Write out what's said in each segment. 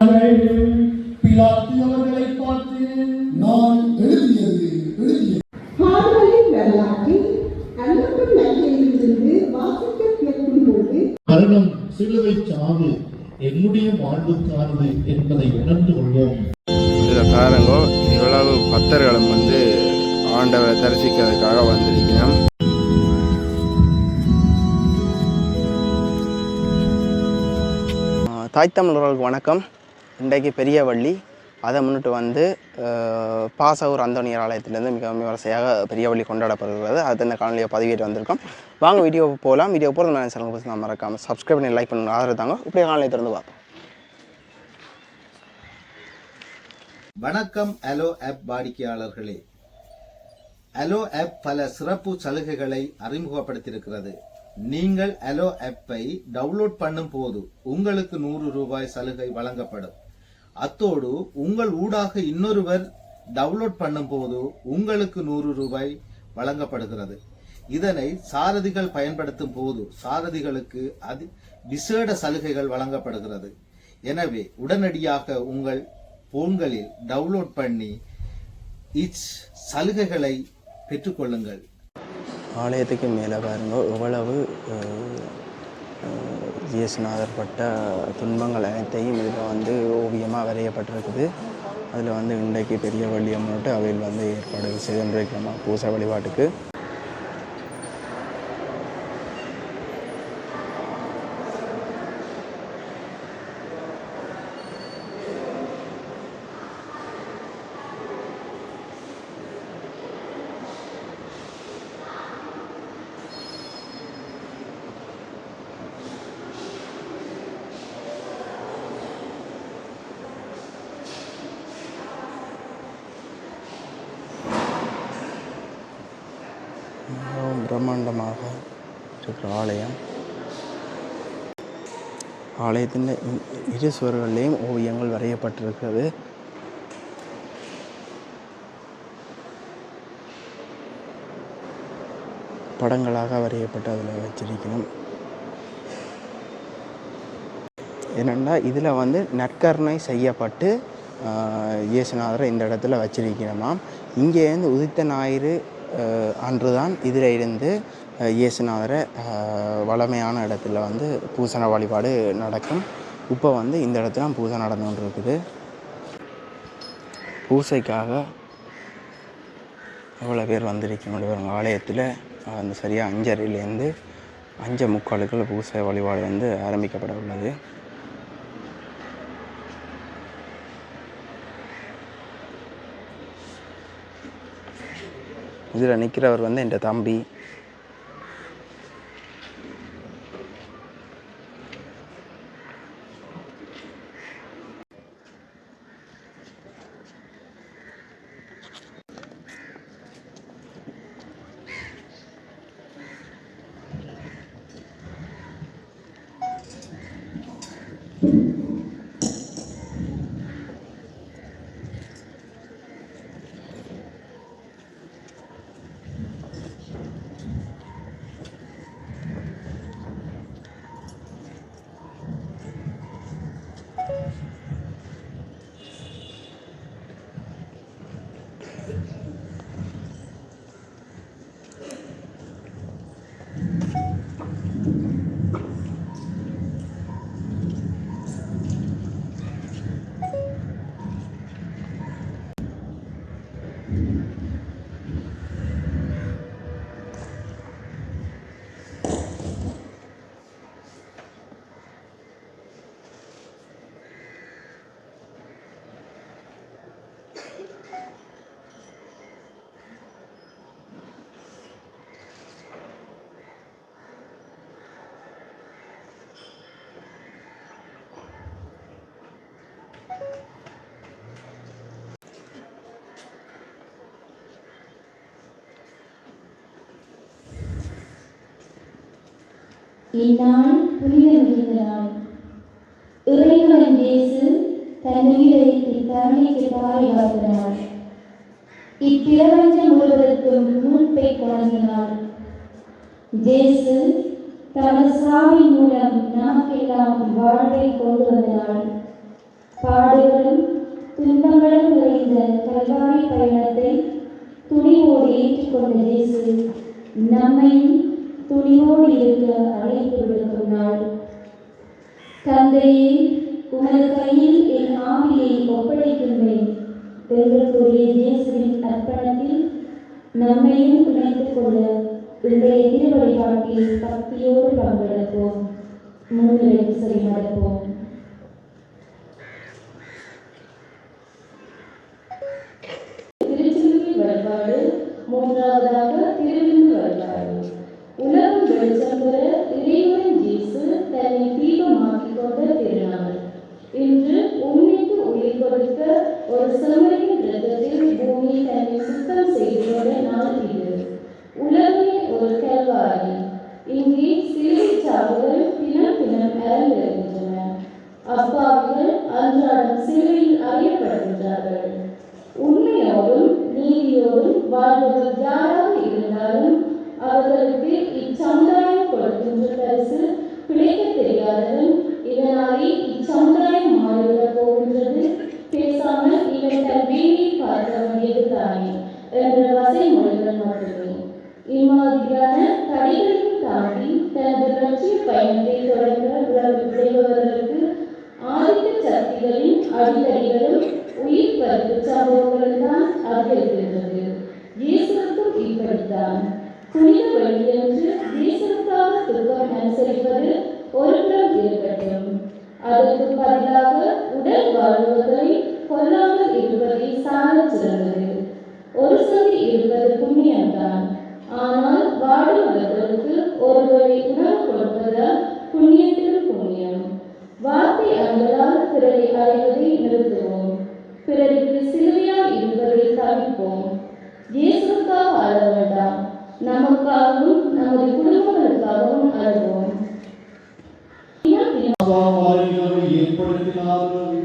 சொன்னார்கள். பிலாத்து அவர்களை பார்த்து, நான் எழுதியது பாடுகளின் வரலாற்றில் அன்னப்பன் நல்கையிலிருந்து வாசிக்க கேட்கும்போது மரணம் சிலுவை சாவு என்னுடைய வாழ்வுக்கானது என்பதை உணர்ந்து கொள்வோம். இதில் பாருங்கோ, இவ்வளவு பக்தர்களும் ஆண்டவரை தரிசிக்கிறதுக்காக வந்திருக்கிறோம். தாய் தமிழர்களுக்கு வணக்கம். இன்றைக்கு பெரிய வள்ளி, அதை முன்னிட்டு பாசவூர் அந்தோனியர் ஆலயத்திலேருந்து மிக விமரிசையாக பெரிய வள்ளி கொண்டாடப்படுகிறது. அது இந்த காணொலியை பதிவேற்று வந்திருக்கோம். வாங்க வீடியோ போகலாம். வீடியோ போகிறது நான் சேனல் பற்றி நான் மறக்காமல் சப்ஸ்கிரைப் பண்ணி லைக் பண்ணுங்க, ஆதரவு தாங்க. இப்படியே காணொலியை திறந்து பார்ப்போம். வணக்கம் அலோ ஆப் வாடிக்கையாளர்களே. அலோ ஆப் பல சிறப்பு சலுகைகளை அறிமுகப்படுத்தியிருக்கிறது. நீங்கள் அலோ ஆப்பை டவுன்லோட் பண்ணும் போது உங்களுக்கு 100 ரூபாய் சலுகை வழங்கப்படும். அத்தோடு உங்கள் ஊடாக இன்னொருவர் டவுன்லோட் பண்ணும் போது உங்களுக்கு 100 ரூபாய் வழங்கப்படுகிறது. இதனை சாரதிகள் பயன்படுத்தும் போது சாரதிகளுக்கு விசேட சலுகைகள் வழங்கப்படுகிறது. எனவே உடனடியாக உங்கள் போன்களில் டவுன்லோட் பண்ணி சலுகைகளை பெற்றுக்கொள்ளுங்கள். ஆலயத்துக்கு மேலே பாருங்க எவ்வளவு இயேசுநாதர் பட்ட துன்பங்கள் அனைத்தையும் இதில் ஓவியமாக வரையப்பட்டிருக்குது. அதில் இன்றைக்கு பெரிய வள்ளியை முன்னிட்டு அவையில் ஏற்பாடு செய்திருக்கிறோமா பூசை வழிபாட்டுக்கு. மிகவும் பிரம்மாண்டமாக இருக்கிற ஆலயம். ஆலயத்தின் இரு சுவர்களையும் ஓவியங்கள் வரையப்பட்டிருக்கிறது. படங்களாக வரையப்பட்டு அதில் வச்சிருக்கணும். என்னென்னா இதில் நற்கருணை செய்யப்பட்டு இயேசுநாதரை இந்த இடத்துல வச்சிருக்கணுமாம். இங்கேருந்து உதித்த ஞாயிறு அன்றுதான் இதில் இருந்து இயேசுநாதரை வளமையான இடத்துல பூசண வழிபாடு நடக்கும். இப்போ இந்த இடத்துல பூசை நடந்து கொண்டு இருக்குது. பூசைக்காக எவ்வளோ பேர் வந்திருக்கணும் ஆலயத்தில். சரியாக 5:30லேருந்து 5:45 பூசை வழிபாடு ஆரம்பிக்கப்பட உள்ளது. இதில் நிற்கிறவர் என் தம்பி. இந்நாள் புனித மிகுந்த நாள். இறைவன் இயேசு தன் உயிரை இத்தருணைக்கு தாரையாக்கினார். இப்பிரபஞ்சம் முழுவதற்கும் நூற்பை தொடங்கினார். இயேசு தமது சாவின் மூலம் நமக்கெல்லாம் வாழ்வை கொண்டு வந்தார். பாடுகளும் துன்பங்களும் நிறைந்த கல்வாரி பயணத்தை துணிவோடு ஏற்றுக்கொண்ட இயேசு நம்மையும் துணிவோடு இருக்க அழைப்பு விடுக்கும் நாள். தந்தையே, உமது கையில் என் ஆவியை ஒப்படைக்கின்றேன் என்று கூறிய இயேசுவின் அர்ப்பணத்தில் நம்மையும் இணைத்துக் கொள்ள இன்றைய திருவழிபாட்டில் பக்தியோடு பங்கெடுப்போம். முன்னிலைக்கு செறிமடுப்போம். திருச்சிலுவை வழிபாடு. மூன்றாவதாக திருவிருந்து வழிபாடு. உலகம் வெளிச்சம் பெற இறைவன் இயேசு தன்னை தீபமாக்கிக் கொண்ட திருநாள். இன்று உண்மைக்கு உயிர் கொடுக்க ஒரு செம்மறியின் இரத்தத்தில் பூமி தன்னை சுத்தம் செய்து கொண்ட நாள் இது. உலகமே ஒரு கல்வாரி. இங்கே சிலுவை சாவுகள் தினம் தினம் அரங்கேறுகின்றன. அப்பாவிகள் அன்றாடம் சிலுவையில் அறியப்படுகின்றார்கள். உண்மையோடும் நீதியோடும் வாழ்வர்கள் யாராக இருந்தாலும் அவர்களுக்கு இச்சமுதாயம் கொடுக்கின்ற பரிசு பிழைக்க தெரியாதவன். இதனாலே இச்சமுதாயம் மாறிவிடப் போகின்றது. பேசாமல் இவன் தன் வேலையை பார்க்க வேண்டியது தானே என்ற வசை மொழிகள் மட்டுமே. இம்மாதிரியான தடைகளையும் தாண்டி தனது லட்சிய பயணத்தை தொடங்க விளைபவர்களுக்கு ஆதிக்க சக்திகளின் அடித்தடிகளும் உயிர் பறிப்பு சம்பவங்களும் தான் அதிகரிக்கின்றது. இயேசுவுக்கும் இப்படித்தான். புனித வழி என்று இயேசுவுக்காக துக்கம் அனுசரிப்பது ஒரு புறம் இருக்கட்டும், அதற்கு பதிலாக உடல் வாழ்வர்களை கொல்லாமல் இருப்பதை சாலச் சிறந்தது. ஒரு சந்தி இருப்பது புண்ணியம்தான். ஆனால் வாடுவதற்கு ஒருவரை உணவு கொடுப்பதால் புண்ணியத்திலும் புண்ணியம். வார்த்தை அன்பலால் பிறரை அடைவதை நிறுத்துவோம். பிறருக்கு சிலுவையால் இருப்பதை தவிர்ப்போம். இயேசுக்காக அழ வேண்டாம், நமக்காகவும் நமது குடும்பங்களுக்காகவும் அழுவோம். ஏற்படுத்தினார்கள்.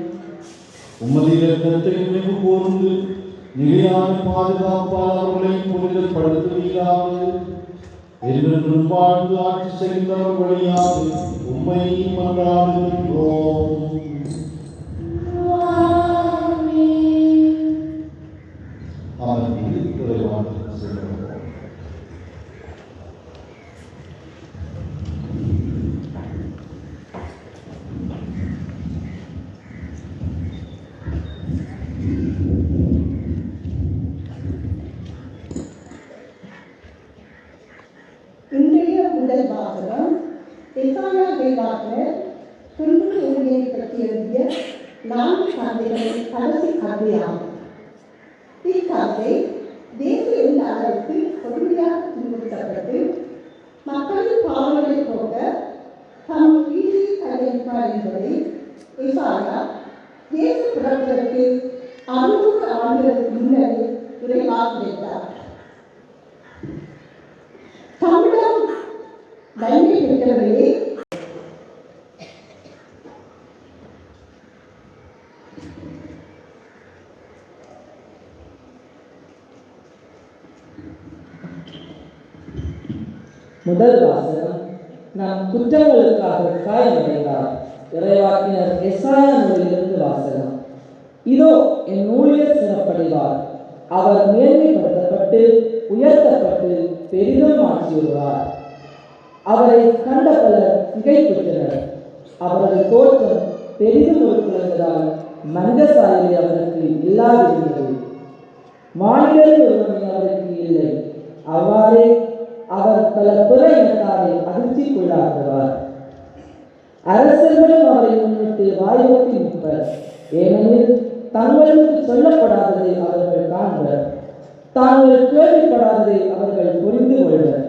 உமது இரக்கத்தை நினைவு கூர்ந்து நிலையான பாதுகாப்பாளர்களை புனிதப்படுத்துவீராக. என்றென்றும் வாழ்ந்து ஆட்சி செய்தவர் வழியாக உம்மை மன்றாடுகின்றோம். இன்றைய முதல் வாசகம் எசாயா வேளாளர் துன்புறு ஊழியை பற்றி எழுதிய 4 கதைகளின் கடைசி கதையாகும். இக்கதை தேசிய எந்த அளவுக்கு கொடுமையாக துன்புறுத்தப்பட்டு மக்களின் பாவங்களை போக்க தம் வீதியை கையளிப்பார் என்பதை எசாயா இயேசு பிறப்பதற்கு 600 ஆண்டுகளுக்கு முன்னரே உரையாற்றினார். தமிழம் நன்மை இருக்கிறவர்களே, முதல் வாசகம். நம் குற்றங்களுக்காக காயமடைந்தார். இறைவாக்கினர் எசாயா நூலிலிருந்து வாசகம். இதோ என் ஊழியர் சிறப்படைவார், அவர் மேன்மைப்படுத்தப்பட்டு உயர்த்தப்பட்டு பெரிதும் ஆட்சியுறுவார். அவரை கண்ட பலர் திகைப்புற்றனர். அவரது தோற்றம் பெரிதும் உருக்குலைந்ததால் மனித சாயலை அவருக்கு இல்லாதிருந்தது. மாநிலத்தில் ஒருவனை அவருக்கு இல்லை. அவ்வாறே அவர் பல பிற இனத்தாரை அதிர்ச்சிக்குள்ளாக்குவார். அரசர்களும் அவரை முன்னிட்டு வாய்வத்தி நிற்பர். ஏனெனில் தங்களுக்கு சொல்லப்படாததை அவர்கள் காண்பர், தாங்கள் கேள்விப்படாததை அவர்கள் புரிந்து கொள்வர்.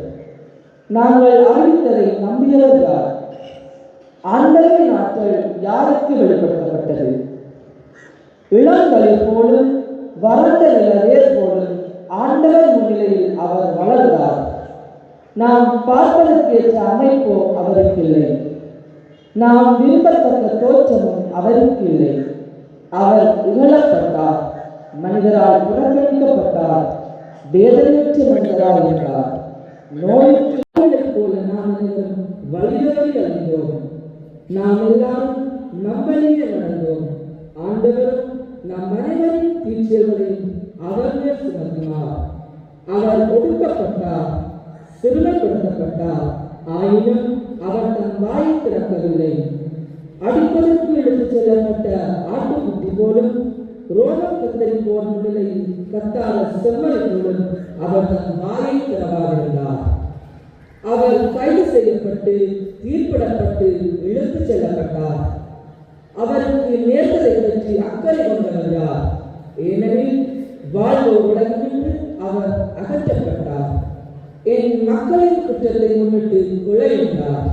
நாங்கள் அறிவித்ததை நம்பியவர் யார்? ஆண்டவரின் ஆற்றல் யாருக்கு வெளிப்படுத்தப்பட்டது? இளங்கலை போலும் வறண்ட நிலவேர் போலும் ஆண்டவர் முன்னிலையில் அவர் வளர்ந்தார். நாம் பார்ப்பதற்கேற்ற அமைப்போ அவருக்கு இல்லை, நாம் விரும்பத்தக்க தோற்றமும் அவருக்கு இல்லை. அவர் இகழப்பட்டார், மனிதரால் புறக்கணிக்கப்பட்டார், வேதனையற்ற மனிதரால் என்றார். நோய்க்கு போல நாம் அனைவரும் வழிதோறி அழிந்தோம், நாம் எல்லாம் நம்மளையே நடந்தோம். ஆண்டவரும் நம் அனைவரின் தீட்சைகளையும் அவர் மேல் சுமத்தினார். அவர் ஒடுக்கப்பட்டார், சிறுமைப்படுத்தப்பட்டார். ஆயினும் அவர் தன் வாயை திறக்கவில்லை. அடிப்பதற்கு எடுத்துச் செல்லப்பட்ட ஆட்டுக்குட்டி போலும் ரோமம் கத்தரிப்போர் முன்னிலையில் கத்தாத செம்மறி போலும் அவர் தன் வாயை திறவாதிருந்தார். அவர் கைது செய்யப்பட்டு தீர்ப்பிடப்பட்டு இழுத்துச் செல்லப்பட்டார். அவருக்கு நேர்ந்ததை பற்றி அக்கறை கொண்டவர் யார்? ஏனெனில் வாழ்வோர் உலகினின்று அவர் அகற்றப்பட்டார். என் மக்களின் குற்றத்தை முன்னிட்டு கொலையுண்டார்.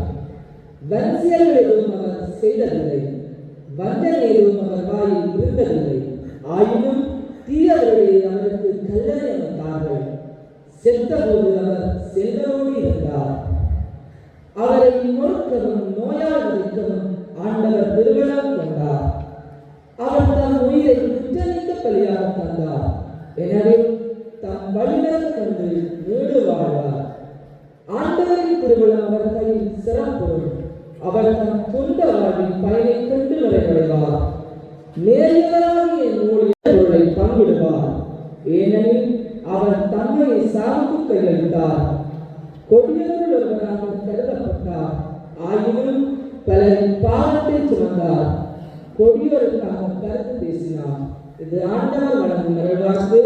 வன்சியர்கள் எதுவும் அவர் செய்ததில்லை, வஞ்சனை எதுவும் அவர் வாயில் இருந்ததில்லை. ஆயினும் தீயவர்களே அவருக்கு கல்லறை அமைத்தார்கள். செத்தபோது அவர் செல்வரோடு இருந்தார். அவரை மொறுக்கவும் நோயால் வைக்கவும் ஆண்டவர் திருவிழம் கொண்டார். அவர் தம் உயிரை குற்றநீக்க பலியாக தந்தார். எனவே தம் வழிநடை கொண்டு வீடு வாழ்வார். ஆண்டவரின் திருவிழம் அவர் கையில் சிறப்போம். அவர் தம் சொந்த வாழ்வின் பயனை கொண்டு நிறைவடைவார். நேரியவராகிய ஊழியர்களை பங்கிடுவார். ஏனெனில் அவர் தம்மை சாவுக்கு கையளித்தார். கொடியவர்கள் ஒருவராக கருதப்பட்டார். ஆயினும் பலரின் பாவத்தை சுமந்தார். கொடியோருக்காக கருத்து பேசினார். இது ஆண்டவர் வழங்கும் நிறைவாக்கு.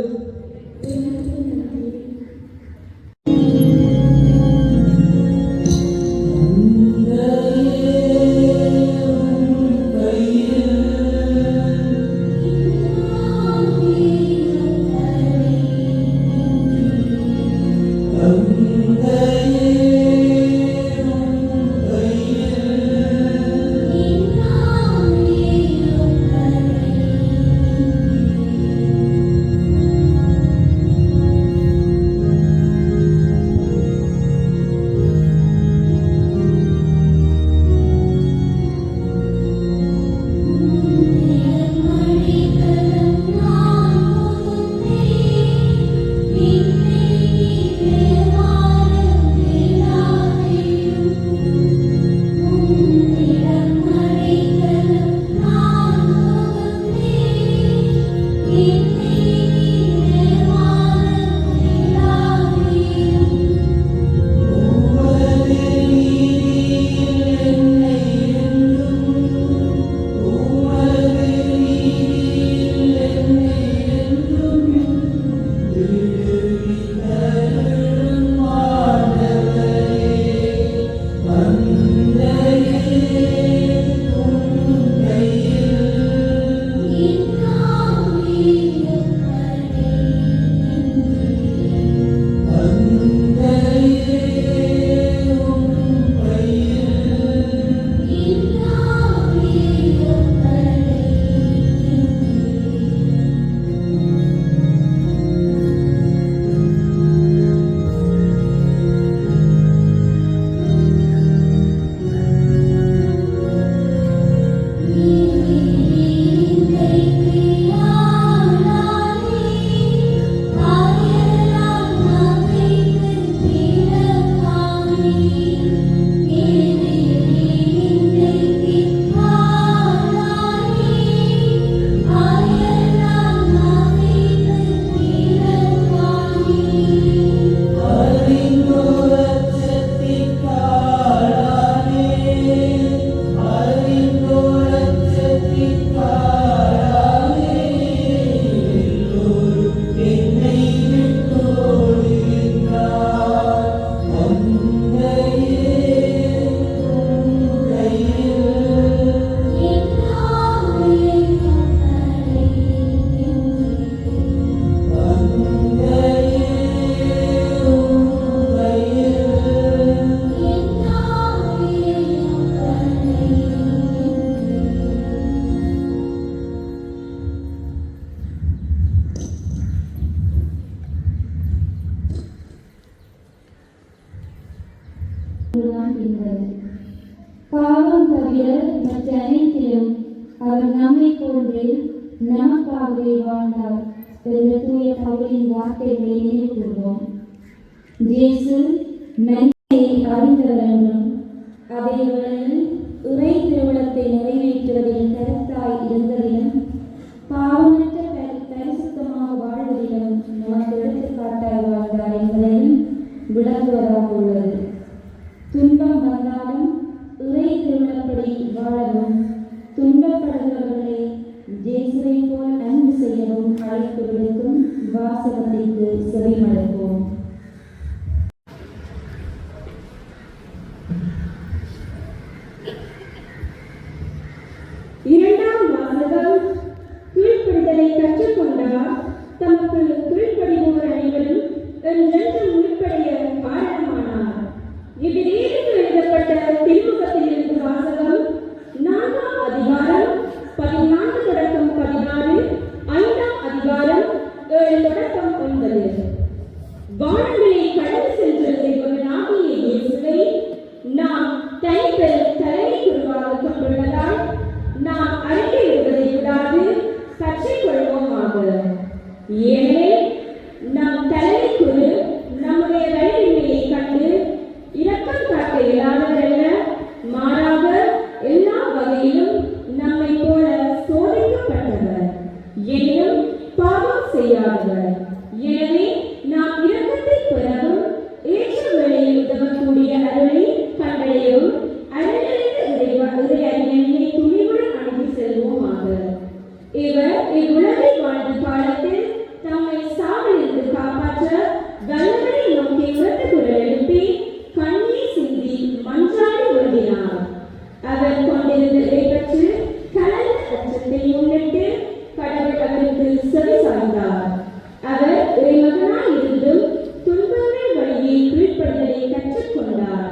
பாவம் தவிர மற்ற அனைத்திலும் அவர் நம்மை போன்று நமக்காகவே வாழ்ந்தார் என்ற தூய பவுலின் வார்த்தைகளை நினைவுகூர்வோம். இயேசு நன்மையை அறிந்தவர் என்றும் அதே வேளையில் இறை திருவுளத்தை நிறைவேற்றுவதில் கருத்தாய் இருந்ததிலும் வாசகத்திற்கு செவிமடுப்போம். இரண்டாம் வாசகம். கீழ்ப்படிதலை கற்றுக்கொண்டார் தமக்கு கீழ்ப்படிவோர் அனைவரும் என்றென்றும் உள்படைய காரணமானார். இவ்விதேனுக்கு எழுதப்பட்ட திருமுகத்திலிருந்து வாசகம். 4ஆம் அதிகாரம் 14 தொடக்கம் 16, 5ஆம் அதிகாரம் 7 தொடக்கம் 9. வானங்களை கடந்து சென்ற தேவனாகிய இயேசுவை நாம் தனிப்பெரும் தலைமை குருவாக கொண்டுள்ளதால் நாம் அறிக்கை விடுவதை விடாது கற்றுக்கொள்வோமாக. ஏனெனில் நம் தலைமை குரு நம்முடைய வலிமையை கண்டு இரக்கம் காட்ட இயலாதவரல்ல, மாறாக எல்லா வகையிலும் நம்மை போல சோதிக்கப்பட்டவர், எனினும் பாவம் செய்யாதவர். எனவே நாம் இரக்கத்தை பெறவும் ஏற்ற வேளையில் உதவக்கூடிய அருளை கண்டடையவும் இறையறிஞனை துணிவுடன் அணுகி செல்வோமாக. இவர் இவ்வுலகில் வாழ்ந்த காலத்தில் தம்மை சாவிலிருந்து காப்பாற்ற வல்லவரை நோக்கி உரத்த குரல் எழுப்பி கண்ணீர் சிந்தி மன்றாடி வருகிறார். அவர் கொண்டிருந்த இறைப்பற்று கலந்த அச்சத்தை முன்னிட்டு கடவுள் அவருக்கு செவி சாய்ந்தார். அவர் இறைமகனாய் இருந்தும் துன்பங்கள் வழியை கீழ்ப்படுதலை கற்றுக்கொண்டார்.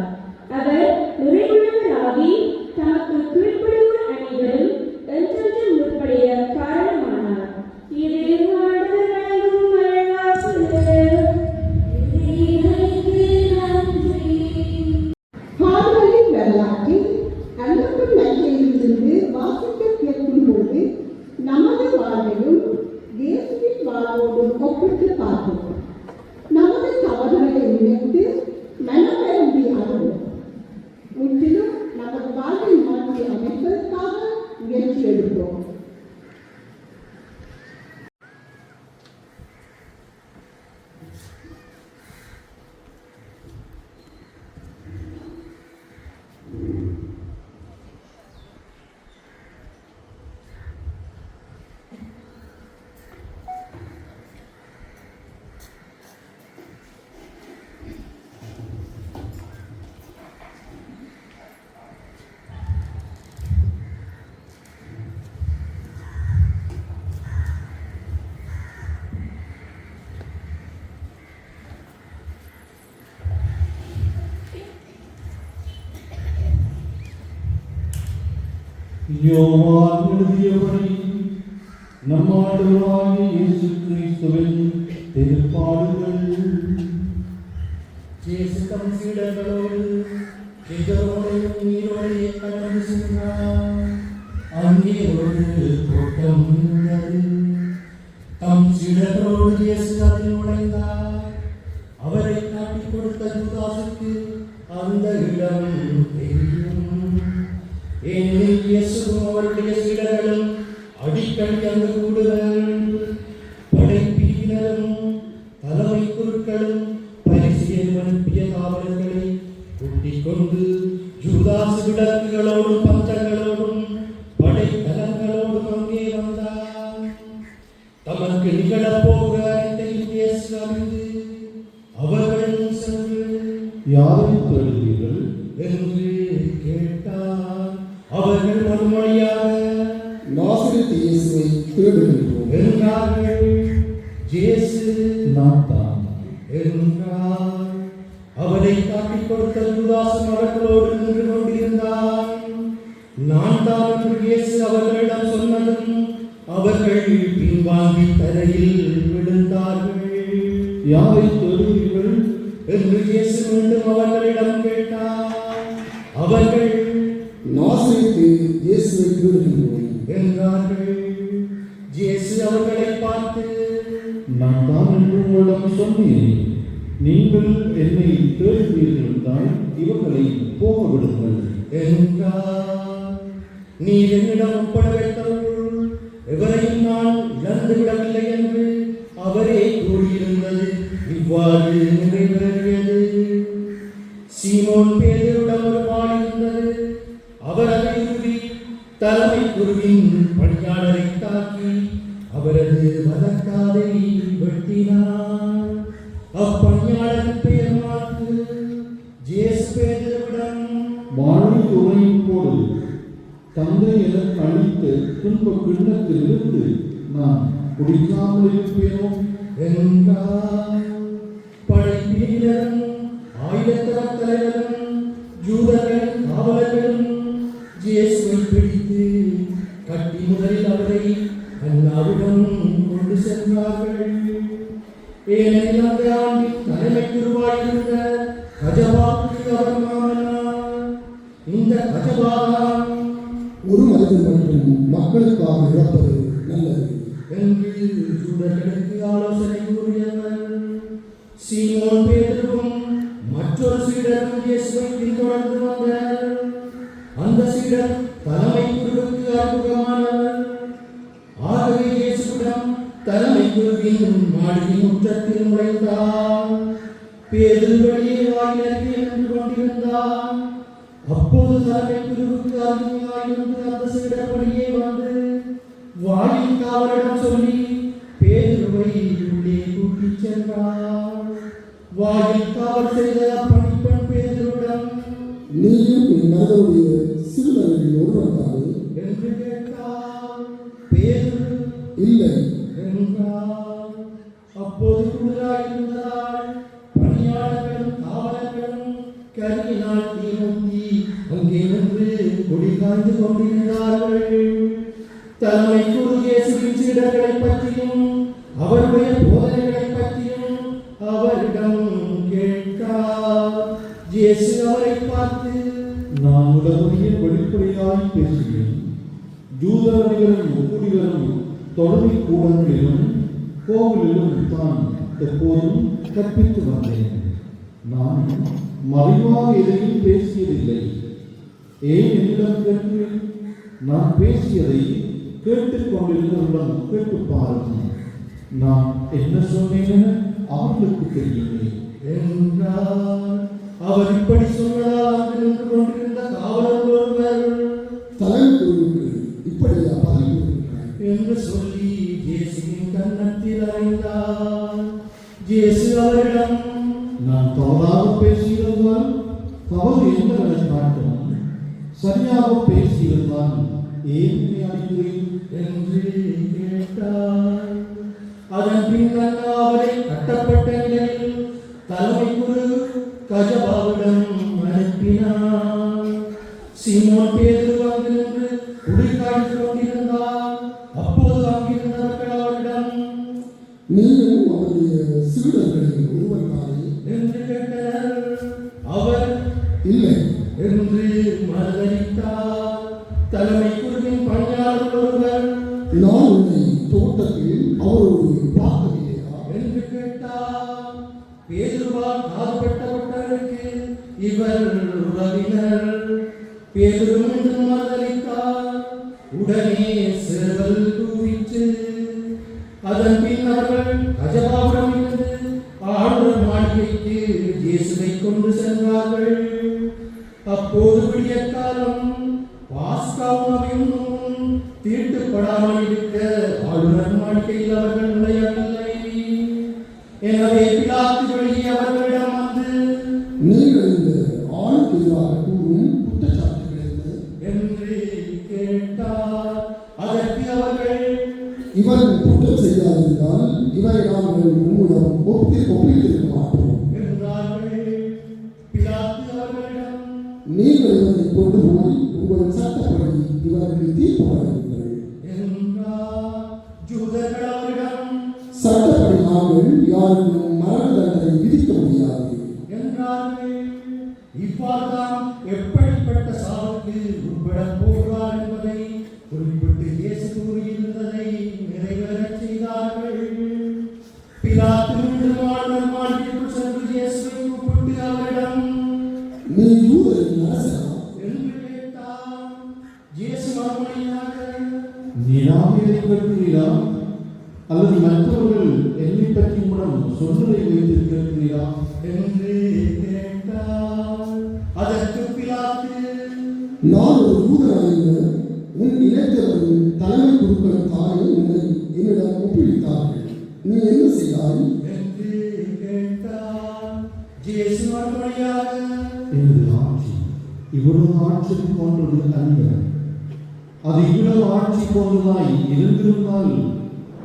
அவர் நிறைவுள்ளவராகி தமக்கு கீழ்ப்படுவோர் அனைவரும் என்றென்றும் முற்படைய காரணமானார். இது ஆண்டவர் வழங்கும் அருள்வாக்கு. பாடுகளின் வரலாற்றில் அன்புக்கும் நற்செய்தியிலிருந்து வாசிக்க கேட்கும் போது நமது வாழ்வையும் இயேசுவின் வாழ்வோடும் ஒப்பிட்டு பார்ப்போம். நமது தவறுகளை நினைத்து மனவருந்தி அருளும். முற்றிலும் நமது வாழ்வை மாற்றி அமைப்பதற்காக முயற்சி எடுப்போம். யோவான் எழுதியபடி நம் ஆண்டவராகிய இயேசு கிறிஸ்துவின் திருப்பாடுகள். இயேசு தம் சீடர்களோடு எதிரோடையும் நீரோடையை கடந்து சென்றார். அங்கே ஒரு தோட்டம் இருந்தது. தம் சீடர்களோடு இயேசு அதில் நுழைந்தார். அவரை காட்டிக் கொடுத்த யூதாசுக்கு அந்த இடம் தெரியும். ஏனெனில் இயேசுவும் அவருடைய சீடர்களும் அடிக்கடி அங்கு கூடுவர். படைப்பிரிவினரும் தலைமை குருக்களும் பரிசேயரும் அனுப்பிய காவலர்களை கூட்டிக் கொண்டு யூதாசு விளக்குகளோடும் பந்தங்களோடும் படைக்கலங்களோடும் அங்கே வந்தார். தமக்கு நிகழப்போகிற அனைத்தையும் இயேசு அறிந்து அவர்களும் சென்று யாரை தேடுகிறீர்கள் என்று கேட்டார். அவர்கள் மறுமொழியாக நாசரேத்து இயேசுவை தேடுகின்றோம் என்றார்கள். இயேசு நான் தான் என்றார். அவரை காட்டிக் கொடுத்த யூதாசும் அவர்களோடு நின்று கொண்டிருந்தான். நான் தான் என்று இயேசு அவர்களிடம் சொன்னதும் அவர்கள் பின்வாங்கி தரையில் விழுந்தார்கள். யாரை தேடுகிறீர்கள் என்று இயேசு மீண்டும் அவர்களிடம் கேட்டார். அவர்கள் நாசரேத்து இயேசுவை தேடுகின்றோம் என்றார்கள். இயேசு அவர்களை பார்த்து நான் தான் என்று உங்களிடம் சொன்னேன். நீங்கள் என்னை தேடுவீர்கள் தான் இவர்களை போக விடுங்கள் என்றார். நீர் என்னிடம் ஒப்பட வைத்தவர்கள் எவரையும் நான் இழந்து விடவில்லை என்று அவரே கூறியிருந்தது இவ்வாறு நிறைவேறியது. சீமோன் பேதுருவிடம் ஒரு வாள் இருந்தது. அவர் அதை உருவி தலைமை குருவின் பணியாளரை தாக்கி அவரது வலக்காதை வெட்டினார். தந்தை எனக்கு அளித்த துன்ப கிண்ணத்திலிருந்து நான் குடிக்காமல் இருப்பேனோ என்றார். படைப்பினரும் ஆயிரத்தவர் தலைவரும் யூதர்களும் காவலர்களும் இயேசுவை பிடித்து கட்டி முதலில் அவரை அண்ணாவிடம் கொண்டு சென்றார்கள். ஏனெனில் அந்த ஆண்டின் தலைமை குருவாயிருந்த கஜபாவுக்கு அவர் மாமனார். இந்த கஜபாதான் ஒரு மனிதன் மட்டும் மக்களுக்காக இழப்பது நல்லது என்று யூதர்களுக்கு ஆலோசனை கூறியவர். சீமோன் பேதுருவும் மற்றொரு சீடரும் இயேசுவை பின்தொடர்ந்து வந்தனர். அந்த சீடர் தலைமை குருவுக்கு அறிமுகமானவர். ஆகவே இயேசுவிடம் தலைமை குருவின் மாளிகை முற்றத்தில் நுழைந்தார். பேதுரு வெளியே வாயிலருகே நின்று கொண்டிருந்தார். அப்போது தலைமை குருவுக்கு அறிமுகமாயிருந்து அந்த சீடர் வெளியே வந்து வாயில் காவலிடம் சொல்லி பேதுருவை உள்ளே கூட்டிச் சென்றார். வாயில் காவல் செய்த பணிப்பெண் பேதுருவிடம் நீயும் என் மகனுடைய சிறுவர்களில் ஒருவன் தானே என்று கேட்டார். பேதுரு இல்லை என்றார். அப்போது குளிராயிருந்ததால் பணியாளர்களும் காவலர்களும் கரியினால் தீமூட்டி அங்கே நின்று கொடி காய்ந்து கொண்டிருந்தார்கள். தலைமை குரு இயேசுவின் சீடர்களை பற்றியும் அவருடைய போதனைகளை பற்றியும் அவரிடம் கேட்டார். இயேசு அவரை பார்த்து நான் உலகமே வெளிப்படையாய் பேசுகிறேன். யூதர்களும் கூடிகளும் தொடர்பு கூடங்களிலும் கோவிலிலும் தான் எப்போதும் கற்பித்து வந்தேன். நான் மறைவாக எதையும் பேசியதில்லை. ஏன் என்னிடம் கேட்கிறேன்? நான் பேசியதை கேட்டுக்கொண்டிருந்தவரிடம் கேட்டு பாருங்கள். நான் என்ன சொன்னேன் என அவர்களுக்கு தெரியுமே என்றார். அவர் இப்படி சொன்னதால் அங்கு நின்று கொண்டிருந்த காவலர் ஒருவர் தலைமை குருவுக்கு இப்படியா பதவி கொடுக்கிறார் என்று சொல்லி இயேசுவின் கன்னத்தில் அறைந்தார். இயேசு அவரிடம் நான் தவறாக பேசியிருந்தால் தவறு என்பதை காட்டும், சரியாக பேசியிருந்தால் ஏன் அடிக்கிறேன் என்று கேட்டார். அதன் பின் அவரை கட்டப்பட்ட நிலையில் தலைமை குரு கஜபாவிடம் அனுப்பினார். சீமோன் பேதுரு அங்கு நின்று குடிகாய்ந்து கொண்டிருந்தார். அப்போது அங்கிருந்தவர்கள் அவரிடம் நீயும் அவருடைய சீடர்களில் ஒருவன் தானே என்று கேட்டனர். அவர் இல்லை என்று மறுதளித்தார். தலைமை குருவின் பணியாளர் ஒருவர் நான் உன்னை தோட்டத்தில் அவரோடு பார்க்கவில்லையா என்று கேட்டார். பேதுருவால் காதுபட்டவர்களுக்கு இவர் உறவினர். பேதுரு மீண்டும் மறுதளித்தார். உடனே சேவல் கூவிற்று. அதன் பின் அவர்கள் கஜபாவிடம் இருந்து ஆளுநர் மாளிகைக்கு இயேசுவை கொண்டு சென்றார்கள். அப்போது விடியற்காலம் பாஸ்கா உணவையும் தீட்டுப்படாமல் இருக்க ஆளுநர் மாளிகையில் அவர்கள் நுழையவில்லை. எனவே பிலாத்து வெளியே அவர்களிடம் வந்து நீங்கள் இந்த ஆளுக்கு எதிராக கூறும் குற்றச்சாட்டுகள் என்ன என்று கேட்டார். அதற்கு அவர்கள் இவர் குற்றம் செய்யாதிருந்தால் இவரை நாங்கள் உம்மிடம் ஒப்பித்திருக்க மாட்டோம் என்றார்கள். பிலாத்து அவர்களிடம் நீங்கள் இவரை கொண்டு போய் உங்கள் சட்டப்படி இவருக்கு தீர்ப்பு வழங்குங்கள் என்றார். யூதர்கள் அவரிடம் சட்டப்படி நாங்கள் யாருக்கும் மரண தண்டனை விதிக்க முடியாது என்றார்கள். இவ்வாறுதான் எப்படிப்பட்ட சாவுக்கு உட்படப் போகிறார் என்பதை குறிப்பிட்டு இயேசு கூறியிருந்ததை நிறைவேறச் செய்தார்கள். பிலாத்து மீண்டும் ஆளுநர் மாளிகைக்குள் சென்று இயேசுவை கூப்பிட்டு அவரிடம் நீ யூதரின் அரசனா என்று கேட்டார். இயேசு மறுமொழியாக நீராக இதை கேட்கிறீரா அல்லது மற்றவர்கள் என்னை பற்றி மூலம் சொல்வதை வைத்து கேட்கிறீரா என்று கேட்டார். அதற்கு பிலாத்து நான் ஒரு யூதராக உன் இளைஞர்களும் தலைமை குருக்களும் தானே உன்னை என்னிடம் ஒப்புவித்தார்கள் நீ என்ன செய்தாய் என்று கேட்டார். இயேசு மறுமொழியாக எனது ஆட்சி இவ்வளவு ஆட்சி போன்றது அல்ல. அது இவ்வளவு ஆட்சி போன்றதாய் இருந்திருந்தால்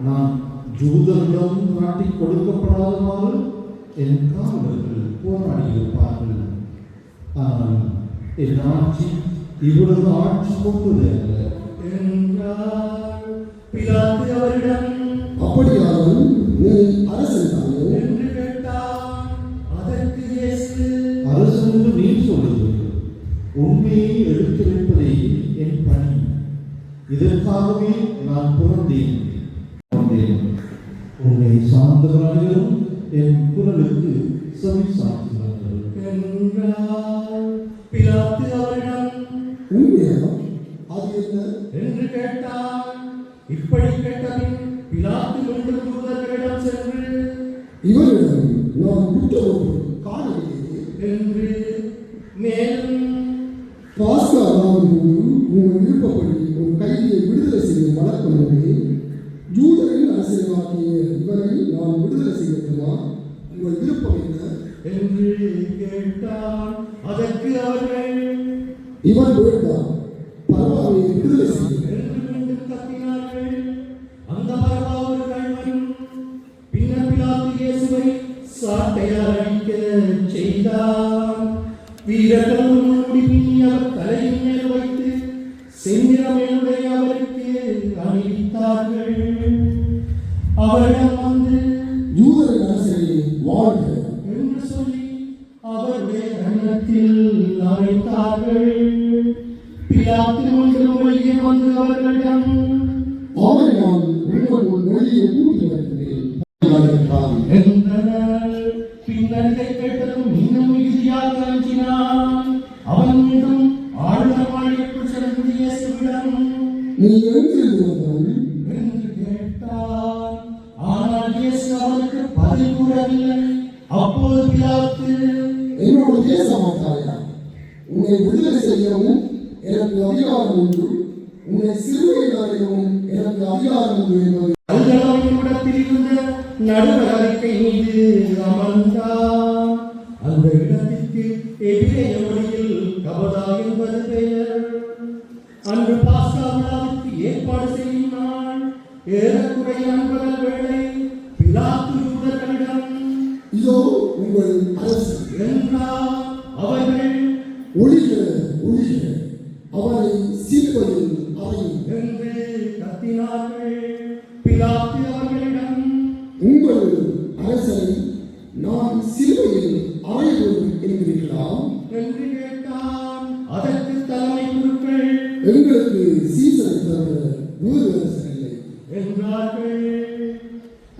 நான் ஜூதரிடம் காட்டி கொடுக்கப்படாதவாறு என் காவலர்கள் போராடியிருப்பார்கள். ஆனால் என் ஆட்சி இவ்வளவு ஆட்சி கொண்டது அல்ல என்றார். பிலாத்து அவரிடம் அப்படியானால் நீ அரசன் தானே என்று கேட்டான். அதற்கு இயேசு அரசன் என்று நீ சொல்லுவது உண்மையை எடுத்துரைப்பதே என் பணி. இதற்காகவே நான் பிறந்தேன். உன்னை சார்ந்தவர்களும் என் குரலுக்கு செவி சாய்கிறார்கள் என்றார். பிலாத்து அவரிடம் உண்மையா அது என்ன என்று கேட்டான். இப்படி கேட்டபின் பிலாத்து மீண்டும் தூதர்களிடம் சென்று இவரிடம் நான் குற்றமொன்று காணவில்லை என்று மேலும் பாஸ்கா நாளின் போது உங்கள் விருப்பப்படி ஒரு கைதியை விடுதலை செய்யும் வழக்கம் உண்டு. ஜூதரின் அரசியலாக்கிய இவரை நான் விடுதலை செய்யட்டுமா? உங்கள் விருப்பம் என்ன என்று கேட்டான். அதற்கு அவர்கள் இவன் வேண்டாம், பரவாயில்லை, விடுதலை செய்யும் என்று மீண்டும் கத்தினார்கள். அந்த பரவா ஒரு கள்வன். பின்னர் பிலாத்து இயேசுவை சாட்டையால் அடிக்க செய்தான். வீரர்கள் முடி பின்னி அவர் தலையின் மேல் வைத்து செந்நிறமேலுடைய அவருக்கு அணிவித்தார்கள். அவரிடம் வந்து ஜூதரின் அரசரை வாழ்க என்று சொல்லி அவருடைய கன்னத்தில் அறைந்தார்கள். பிலாத்து மீண்டும் வெளியே வந்து அவர்களிடம் அவரை நான் உங்கள் மொழியை கூட்டி வருகிறேன் என்றனர். பின்னர் இதை கேட்டதும் இன்னும் மிகுதியாக அஞ்சினான். அவன் மீண்டும் ஆளுநர் மாளிகைக்குள் சென்று இயேசுவிடம் நீ எங்கிருந்து வந்தவன் என்று கேட்டான். ஆனால் இயேசு அவனுக்கு பதில் கூறவில்லை. அப்போது பிலாத்து என்னோடு பேச மாட்டாயா? உன்னை விடுதலை செய்யவும் எனக்கு அதிகாரம் உண்டு, உன்னை சிறுவையில் அறையவும் எனக்கு அதிகாரம் உண்டு என்பதை இடத்தில் இருந்த நடுவர் அறிக்கை மீது அமர்ந்தான். அந்த இடத்திற்கு எபிரேய மொழியில் கபதா என்பது பெயர். அன்று பாஸ்கா விழாவிற்கு ஏற்பாடு செய்யும் நாள் ஏறக்குறைய நண்பகல் வேளை. பிலாத்து யூதர்களிடம் இதோ உங்கள் அரசு என்றார். அவர்கள் ஒழிக ஒழிக, அவரை சிலுவையில் அறையும் என்று கத்தினார்கள். பிலாத்து அவர்களிடம் உங்கள் அரசரை நான் சிலுவையில் அறைய வேண்டும் என்கிறீர்களா என்று கேட்டான். அதற்கு தலைமை குருக்கள் எங்களுக்கு சீசனை தவிர வேறு அரசர் இல்லை என்றார்கள்.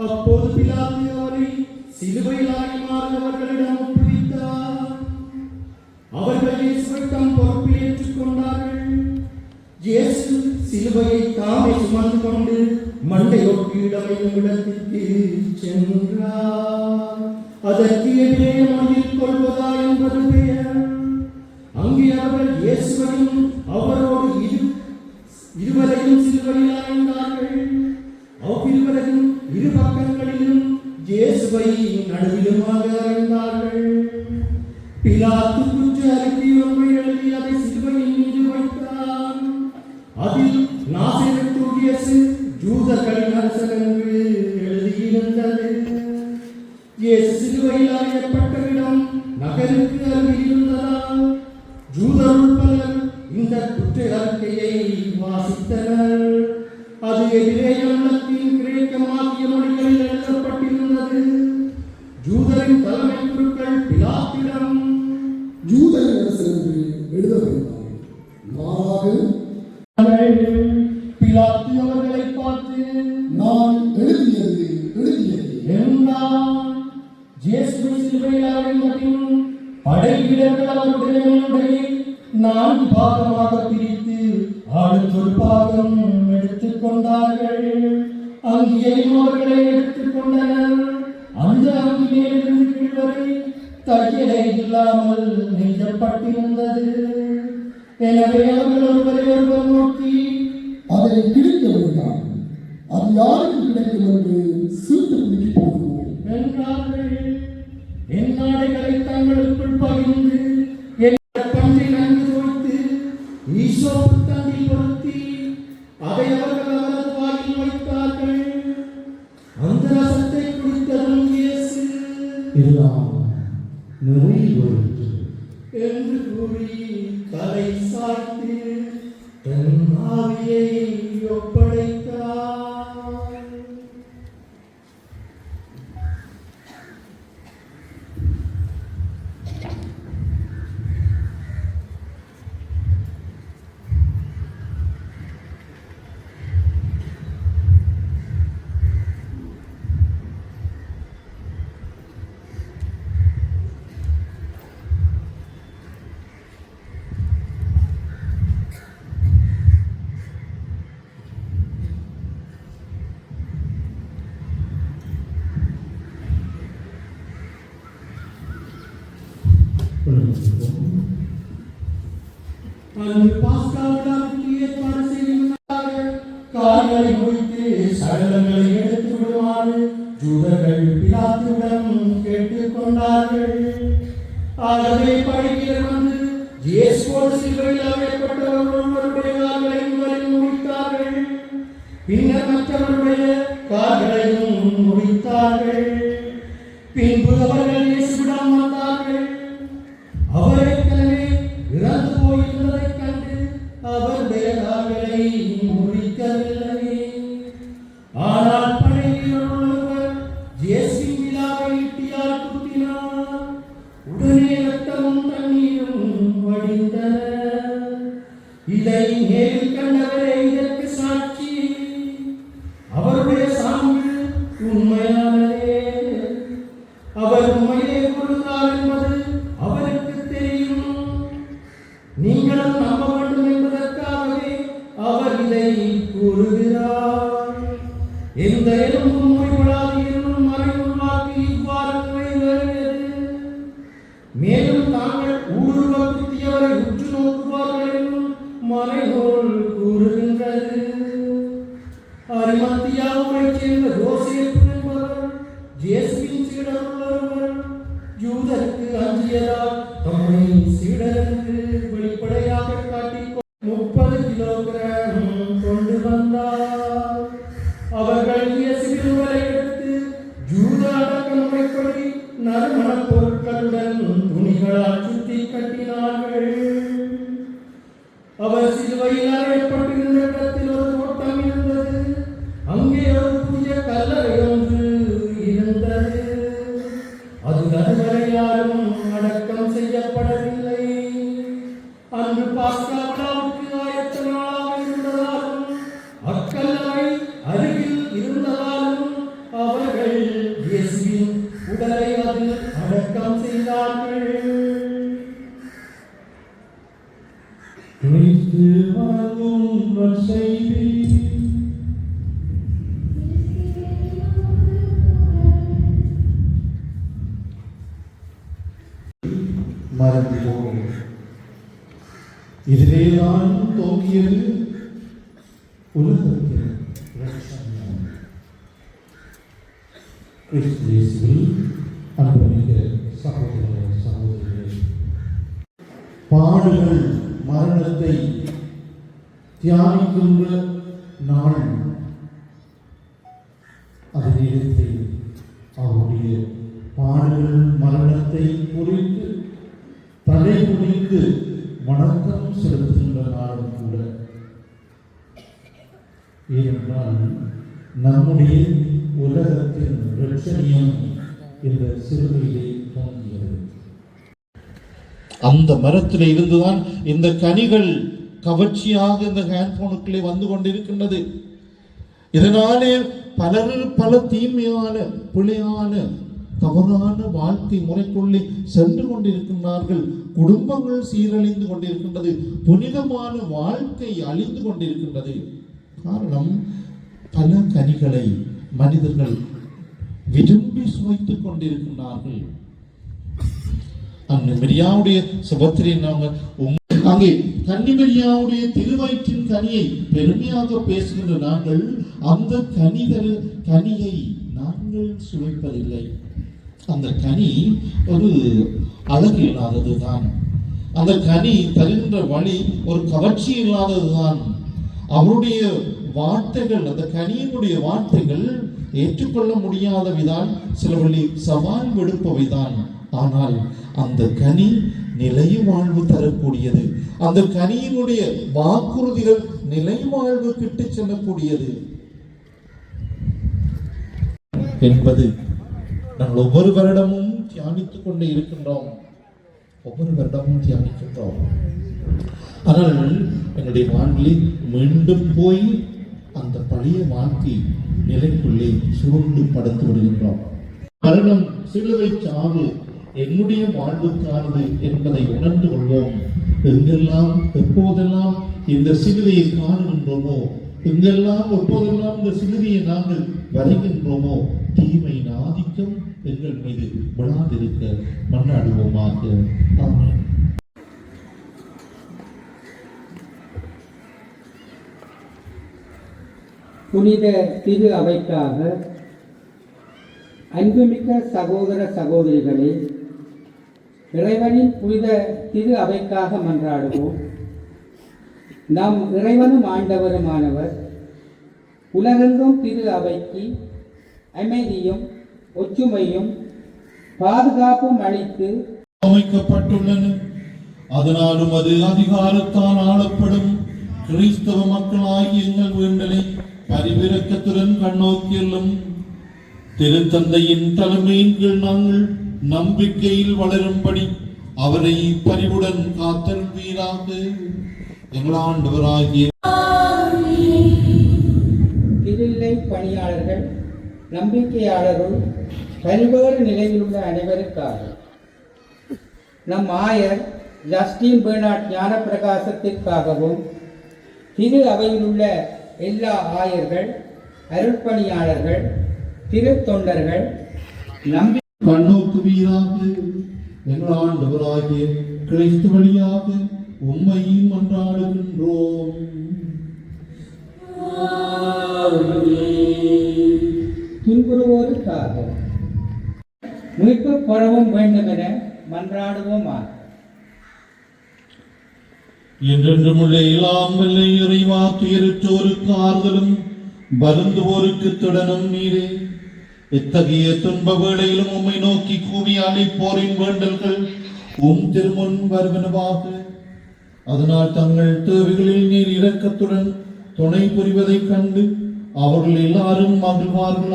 அப்போது பிலாத்து அவரை சிலுவையில் அறையுமாறு அவர்களிடம் ஒப்புவித்தார். அவர்கள் இயேசுவை தம் பொறுப்பில் ஏற்றுக்கொண்டார்கள். இயேசு சிலுவையை தாமே சுமந்து கொண்டு மண்டையொட்டி இடமையும் இடத்திற்கு சென்றார். அதற்கு எபிரேய மொழியில் கொள்வதா என்பது பெயர். அங்கே அவர்கள் இயேசுவையும் அவரோடு இருவரையும் சிலுவையில் அறைந்தார்கள். அவ்விருவரையும் இரு பக்கங்களிலும் இயேசுவை நடுவிலுமாக அறைந்தார்கள். பிலாத்து குற்ற அறிக்கை ஒன்றை எழுதி அதை சிலுவையின் மீது வைத்தான். அதில் நாசரேத்து இயேசு யூதர்களின் அரசன் என்று எழுதியிருந்தது. இயேசு சிலுவையில் அறையப்பட்ட இடம் நகருக்கு அருகில் இருந்ததால் யூதருள் பலர் இந்த குற்ற அறிக்கையை வாசித்தனர். அது எபிரேய மூலத்தின் கிரேக்கமாகிய மொழிகளில் எழுதப்பட்டிருந்தது. யூதரின் தலைமை குருக்கள் பிலாத்திடம் யூதரின் அரசர் என்று எழுத வேண்டாம், மாறாக பிலாத்து அவர்களை பார்த்து நான் எழுதியது என்றான். இயேசுவை சிலுவையில் அறைந்த பின் படை வீரர்கள் அவருடைய மேலுடையை 4 பாகமாக பிரித்து ஆளுக்கொரு பாகம் எடுத்துக் கொண்டார்கள். அங்கேயும் அவர்களை எடுத்துக் கொண்டனர். அந்த அங்கி மேலிருந்து கீழ்வரை தையலை இல்லாமல் நெய்யப்பட்டிருந்தது. எனவே அவர்கள் ஒருவரை ஒருவர் நோக்கி அதை கிழிக்க வேண்டாம், அது யாருக்கு கிடைக்கும் என்று சீட்டு குலுக்கி போடுவோம் என்றார்கள். என் நாடைகளை தங்களுக்குள் பகிர்ந்து என் பஞ்சை நன்கு தோய்த்து ஈசோப்பு தண்டில் பொருத்தி எல்லாம் நிறைவேற்று என்று கூறி தலை சாய்த்து தன் ஆவியை ஒப்படைத்தார். அன்று பாஸ்கா விழாவுக்கு ஏற்பாடு செய்திருந்தார்கள். கால்களை முடித்து சடலங்களை எடுத்து விடுமாறு ஜூதர்கள் பிலாத்துவிடம் கேட்டுக்கொண்டார்கள். ஆகவே படைகள் வந்து இயேசுவோடு சிலுவையில் அறையப்பட்டவர் ஒருவருடைய கால்களையும் வலி முடித்தார்கள். பின்னர் மற்றவருடைய கால்களையும் முடித்தார்கள். பின்பு அவர்கள் இயேசுவிடம் வந்தார்கள். அவர் ஏற்கனவே இறந்து போயிருந்ததைக் கண்டு அவருடைய கால்களை முடிக்கவில்லை. ஆனால் படையில் ஒருவர் இயேசுவின் விழாவை ஈட்டியால் குத்தினார். உடனே இரத்தமும் தண்ணீரும் வடிந்தன. இதை நேரில் கண்டவரே இதற்கு சாட்சி. அவருடைய சான்று உண்மையானதே. அவர் உண்மையை கூறுகிறார் என்பது அவருக்கு தெரியும். நீங்களும் நம்ப வேண்டும் என்பதற்காகவே அவர் இதை கூறுகிறார். எந்த எலும்பும் மொழிபடாது என்னும் மறைவுள்வாக்கு இவ்வாறு நிறைவேறியது. மேலும் தாங்கள் ஊடுருவ குத்தியவரை உற்று நோக்குவார்கள் என்னும் மறைநூல் கூறுகின்றது. அரிமத்தியாவைச் சேர்ந்த யோசேப்பு என்பவர் இயேசுவின் சீடர் ஒருவர். யூதருக்கு அஞ்சியதால் தம்மை சீடருக்கு வெளிப்படையாக காட்டி 30 கிலோகிராம் கொண்டு வந்தார். அவர்கள் இயேசுவின் உடலை எடுத்து யூத அடக்க முறைப்படி நறுமணப் பொருட்களுடன் துணிகளால் சுற்றி கட்டினார்கள். அவர் சிலுவையில் அறையப்பட்டிருந்த இடத்தில் ஒரு தோட்டம் இருந்தது. அங்கே ஒரு புதிய கல்லறை ஒன்று இருந்தது. அது அதுவரை யாரும் அடக்கம் செய்யப்படவில்லை. அன்று பாஸ்கா விழாவுக்கு ஆயத்த நாளாக இருந்ததாலும் அக்கல்லறை அருகில் இருந்ததாலும் அவர்கள் இயேசுவின் உடலை அதில் அடக்கம் செய்தார்கள். கிறிஸ்து வழங்கும் நற்செய்தி. மறந்துவோம். இதிலேதான் தோங்கியது உலகத்தின் இரட்சணியம். கிறிஸ்து இயேசுவில் அன்புமிக்க சகோதர சகோதரிகளே, பாடுகள் மரணத்தை தியானிக்கின்ற நாள். அதே நேரத்தில் அவருடைய பாடுகள் மரணத்தை குறித்து தலை குனிந்து வணக்கம் செலுத்துகின்ற நாளும் கூட. ஏனென்றால் நம்முடைய உலகத்தின் இரட்சணியம் இந்த சிறுவையிலே தோன்றியது. அந்த மரத்தில் இருந்துதான் இந்த கனிகள் கவர்ச்சியாக இந்த ஹேண்ட்போனுக்குள்ளே வந்து கொண்டிருக்கின்றது. இதனாலே பலர் பல தீமையான பிழையான தவறான வாழ்க்கை முறைக்குள்ளே சென்று கொண்டிருக்கின்றார்கள். குடும்பங்கள் சீரழிந்து கொண்டிருக்கின்றது. புனிதமான வாழ்க்கை அழிந்து கொண்டிருக்கின்றது. காரணம், பல கனிகளை மனிதர்கள் விரும்பி சுவைத்துக் கொண்டிருக்கின்றார்கள். அன்று மரியாவுடைய சுபத்திரின் அங்கே கன்னிமரியாவுடைய திருவயிற்றின் கனியை பெருமையாக பேசுகின்ற நாங்கள் அந்த கனியை நாங்கள் சுவைப்பதில்லை. அந்த கனி ஒரு அழகு இல்லாதது தான். அந்த கனி தருகின்ற வழி ஒரு கவர்ச்சி இல்லாதது தான். அவருடைய வார்த்தைகள், அந்த கனியினுடைய வார்த்தைகள் ஏற்றுக்கொள்ள முடியாதவைதான், சில வழி சவால் விடுப்பவைதான். ஆனால் அந்த கனி நிலை வாழ்வு தரக்கூடியது. அந்த கனியினுடைய வாக்குறுதிகள் நிலை வாழ்வு கிட்டு செல்லக்கூடியது என்பது நாங்கள் ஒவ்வொரு வருடமும் தியானித்துக் கொண்டே இருக்கின்றோம். ஆனால் என்னுடைய வாழ்வில் மீண்டும் போய் அந்த பழைய வாழ்க்கை நிலைக்குள்ளே சுருண்டு படுத்து விடுகின்றோம். மரணம், சிலுவை சாவு என்னுடைய வாழ்வுக்கானது என்பதை உணர்ந்து கொள்வோம். எங்கெல்லாம் எப்போதெல்லாம் இந்த சிலுவையை காணுகின்றோமோ, எங்கெல்லாம் எப்போதெல்லாம் இந்த சிலுவையை நாங்கள் வருகின்றோமோ, தீமையின் ஆதிக்கம் எங்கள் மீது விழாதிருக்க மன்றாடுவோமாக. ஆமென். புனித திரு அவைக்காக அன்புமிக்க சகோதர சகோதரிகளே, இறைவனின் புனித திரு அவைக்காக மன்றாடுவோம். நம் இறைவனும் ஆண்டவருமானவர் உலகெங்கும் திரு அவைக்கு அமைதியும் ஒற்றுமையும் பாதுகாப்பும் அளித்து அமைக்கப்பட்டுள்ளன. அதனாலும் அது அதிகாரத்தால் ஆளப்படும் கிறிஸ்தவ மக்களாகி எங்கள் வேண்டலை பரிவிரக்கத்துடன் கண்ணோக்கியலும் திருத்தந்தையின் தலைமையின் கீழ் நாங்கள் நம்பிக்கையில் வளரும்படி அவரை பரிவுடன் காத்தருள்வீராக. எங்கள் ஆண்டவராகிய திருநிலை பணியாளர்கள், நம்பிக்கையாளர்கள், பல்வேறு நிலையில் உள்ள அனைவருக்காக நம் ஆயர் ஜஸ்டின் பெர்னாட் ஞான பிரகாசத்திற்காகவும் திரு அவையில் உள்ள எல்லா ஆயர்கள், அருட்பணியாளர்கள், திரு தொண்டர்கள் கண்ணோக்குவீராக. எங்கள் ஆண்டவராகிய கிறிஸ்து வழியாக உம்மையும் மன்றாடுகின்றோம். துன்புறுவோருக்காக மீட்பு பரவும் வேண்டும் என மன்றாடுவோமாக. என்றென்றும் உள்ள எல்லாம் வல்ல இறைவா, துயருற்றோருக்கு ஆறுதலும் வருந்துவோருக்கு திடனும் நீரே. இத்தகைய துன்ப வேளையிலும் உம்மை நோக்கி கூவி அழைப்போரின் வேண்டல்கள் உம் திருமுன் வருவனவாக. அதனால் தங்கள் தேவைகளில் நீர் இரக்கத்துடன் துணை புரிவதைக் கண்டு அவர்கள் எல்லாரும் மகிழ்வார்கள்.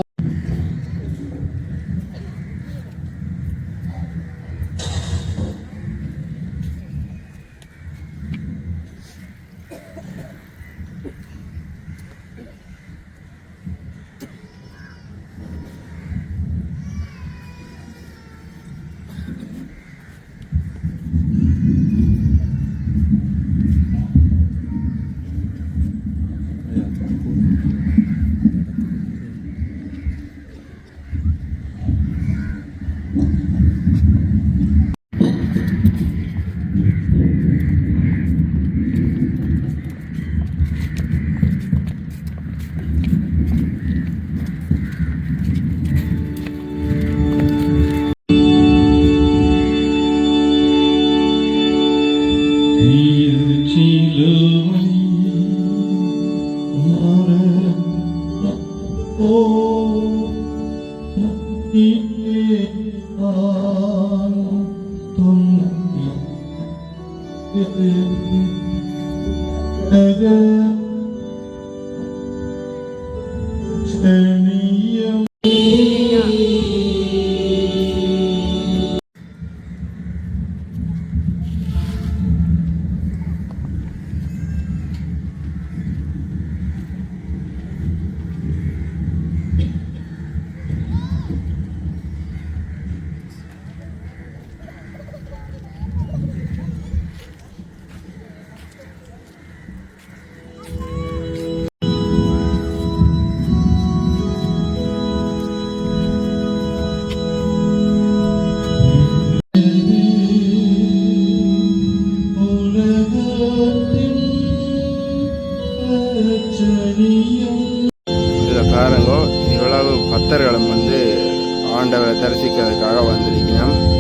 பாருங்கோ, இவ்வளவு பக்தர்களும் ஆண்டவரை தரிசிக்கிறதுக்காக வந்திருக்கணும்.